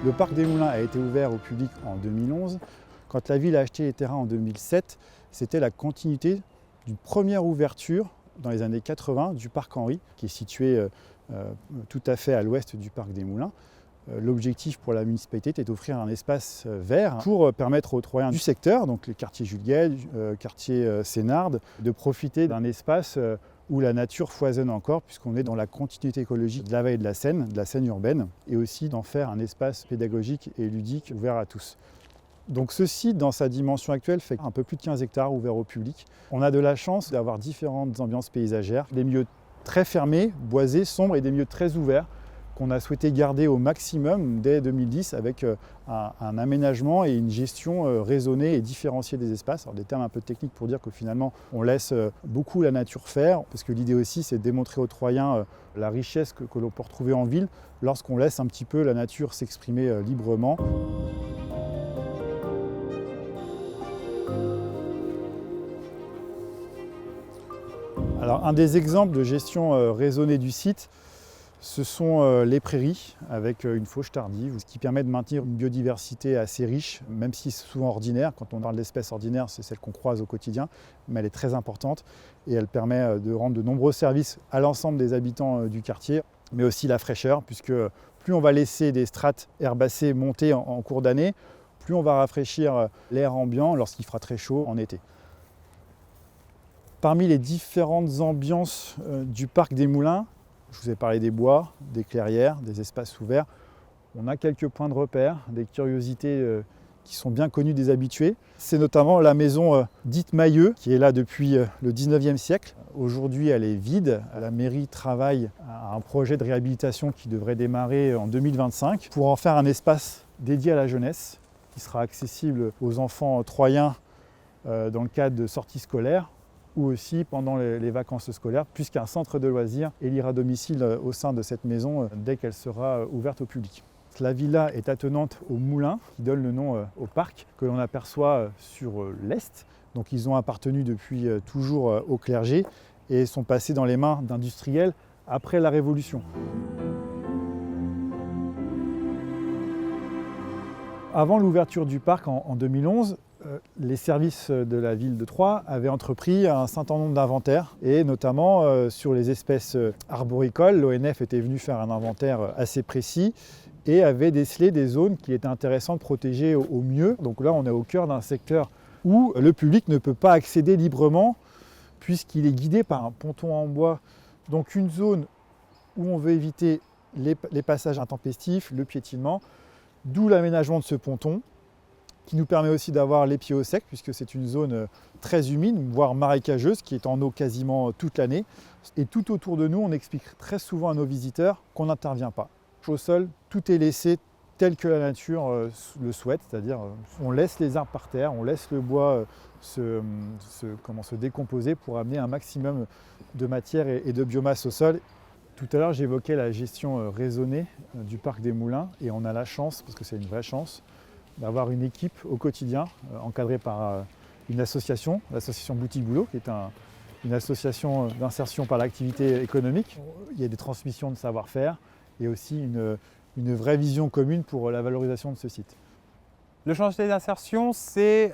Le parc des Moulins a été ouvert au public en 2011. Quand la ville a acheté les terrains en 2007, c'était la continuité d'une première ouverture dans les années 80 du parc Henri, qui est situé tout à fait à l'ouest du parc des Moulins. L'objectif pour la municipalité était d'offrir un espace vert pour permettre aux Troyens du secteur, donc le quartier Jules-Guesde, quartier Sénarde, de profiter d'un espace où la nature foisonne encore, puisqu'on est dans la continuité écologique de la vallée de la Seine urbaine, et aussi d'en faire un espace pédagogique et ludique ouvert à tous. Donc ce site, dans sa dimension actuelle, fait un peu plus de 15 hectares ouverts au public. On a de la chance d'avoir différentes ambiances paysagères, des milieux très fermés, boisés, sombres, et des milieux très ouverts, qu'on a souhaité garder au maximum dès 2010 avec un aménagement et une gestion raisonnée et différenciée des espaces. Alors des termes un peu techniques pour dire que finalement on laisse beaucoup la nature faire, parce que l'idée aussi c'est de démontrer aux Troyens la richesse que l'on peut retrouver en ville lorsqu'on laisse un petit peu la nature s'exprimer librement. Alors un des exemples de gestion raisonnée du site, ce sont les prairies avec une fauche tardive, ce qui permet de maintenir une biodiversité assez riche, même si c'est souvent ordinaire. Quand on parle d'espèces ordinaires, c'est celle qu'on croise au quotidien, mais elle est très importante et elle permet de rendre de nombreux services à l'ensemble des habitants du quartier, mais aussi la fraîcheur, puisque plus on va laisser des strates herbacées monter en cours d'année, plus on va rafraîchir l'air ambiant lorsqu'il fera très chaud en été. Parmi les différentes ambiances du parc des Moulins, je vous ai parlé des bois, des clairières, des espaces ouverts. On a quelques points de repère, des curiosités qui sont bien connues des habitués. C'est notamment la maison dite Mailleux, qui est là depuis le 19e siècle. Aujourd'hui, elle est vide. La mairie travaille à un projet de réhabilitation qui devrait démarrer en 2025 pour en faire un espace dédié à la jeunesse, qui sera accessible aux enfants troyens dans le cadre de sorties scolaires, ou aussi pendant les vacances scolaires, puisqu'un centre de loisirs est libre à domicile au sein de cette maison dès qu'elle sera ouverte au public. La villa est attenante au moulin, qui donne le nom au parc, que l'on aperçoit sur l'est. Donc ils ont appartenu depuis toujours au clergé et sont passés dans les mains d'industriels après la Révolution. Avant l'ouverture du parc en 2011, les services de la ville de Troyes avaient entrepris un certain nombre d'inventaires, et notamment sur les espèces arboricoles. L'ONF était venu faire un inventaire assez précis et avait décelé des zones qui étaient intéressantes, protégées au mieux. Donc là, on est au cœur d'un secteur où le public ne peut pas accéder librement puisqu'il est guidé par un ponton en bois. Donc une zone où on veut éviter les passages intempestifs, le piétinement, d'où l'aménagement de ce ponton, qui nous permet aussi d'avoir les pieds au sec, puisque c'est une zone très humide, voire marécageuse, qui est en eau quasiment toute l'année. Et tout autour de nous, on explique très souvent à nos visiteurs qu'on n'intervient pas. Au sol, tout est laissé tel que la nature le souhaite, c'est-à-dire on laisse les arbres par terre, on laisse le bois se décomposer pour amener un maximum de matière et de biomasse au sol. Tout à l'heure, j'évoquais la gestion raisonnée du parc des Moulins, et on a la chance, parce que c'est une vraie chance, d'avoir une équipe au quotidien encadrée par une association, l'association Boutique Boulot, qui est une association d'insertion par l'activité économique. Il y a des transmissions de savoir-faire et aussi une vraie vision commune pour la valorisation de ce site. Le chantier d'insertion, c'est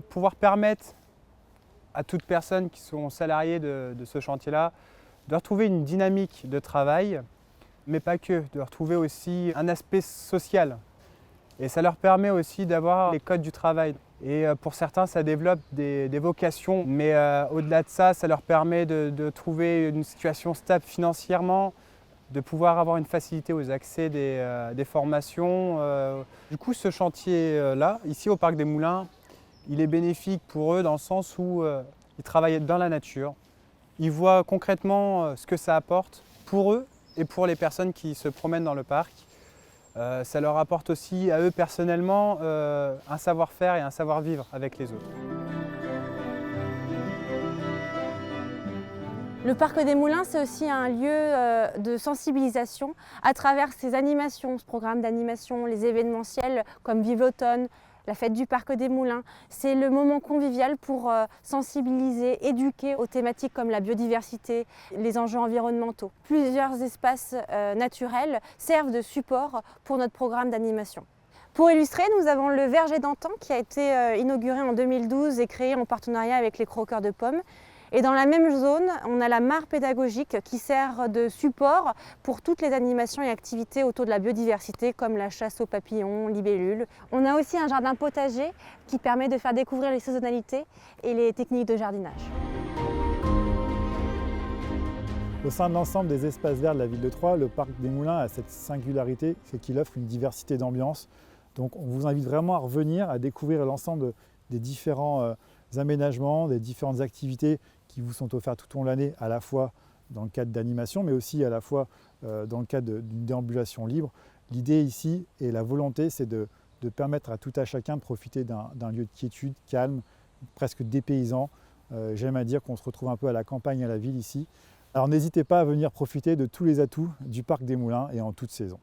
pouvoir permettre à toutes personnes qui sont salariées de ce chantier-là de retrouver une dynamique de travail, mais pas que, de retrouver aussi un aspect social. Et ça leur permet aussi d'avoir les codes du travail. Et pour certains, ça développe des vocations. Mais au-delà de ça, ça leur permet de trouver une situation stable financièrement, de pouvoir avoir une facilité aux accès des formations. Du coup, ce chantier-là, ici au Parc des Moulins, il est bénéfique pour eux dans le sens où ils travaillent dans la nature. Ils voient concrètement ce que ça apporte pour eux et pour les personnes qui se promènent dans le parc. Ça leur apporte aussi à eux personnellement un savoir-faire et un savoir-vivre avec les autres. Le Parc des Moulins, c'est aussi un lieu de sensibilisation à travers ces animations, ce programme d'animation, les événementiels comme Vive l'automne, la fête du Parc des Moulins. C'est le moment convivial pour sensibiliser, éduquer aux thématiques comme la biodiversité, les enjeux environnementaux. Plusieurs espaces naturels servent de support pour notre programme d'animation. Pour illustrer, nous avons le verger d'antan qui a été inauguré en 2012 et créé en partenariat avec les croqueurs de pommes. Et dans la même zone, on a la mare pédagogique qui sert de support pour toutes les animations et activités autour de la biodiversité comme la chasse aux papillons, libellules. On a aussi un jardin potager qui permet de faire découvrir les saisonnalités et les techniques de jardinage. Au sein de l'ensemble des espaces verts de la ville de Troyes, le parc des Moulins a cette singularité, c'est qu'il offre une diversité d'ambiance. Donc on vous invite vraiment à revenir, à découvrir l'ensemble des différents aménagements, des différentes activités qui vous sont offertes tout au long de l'année, à la fois dans le cadre d'animation, mais aussi à la fois dans le cadre d'une déambulation libre. L'idée ici et la volonté, c'est de permettre à tout à chacun de profiter d'un lieu de quiétude, calme, presque dépaysant. J'aime à dire qu'on se retrouve un peu à la campagne, à la ville ici. Alors n'hésitez pas à venir profiter de tous les atouts du parc des Moulins et en toute saison.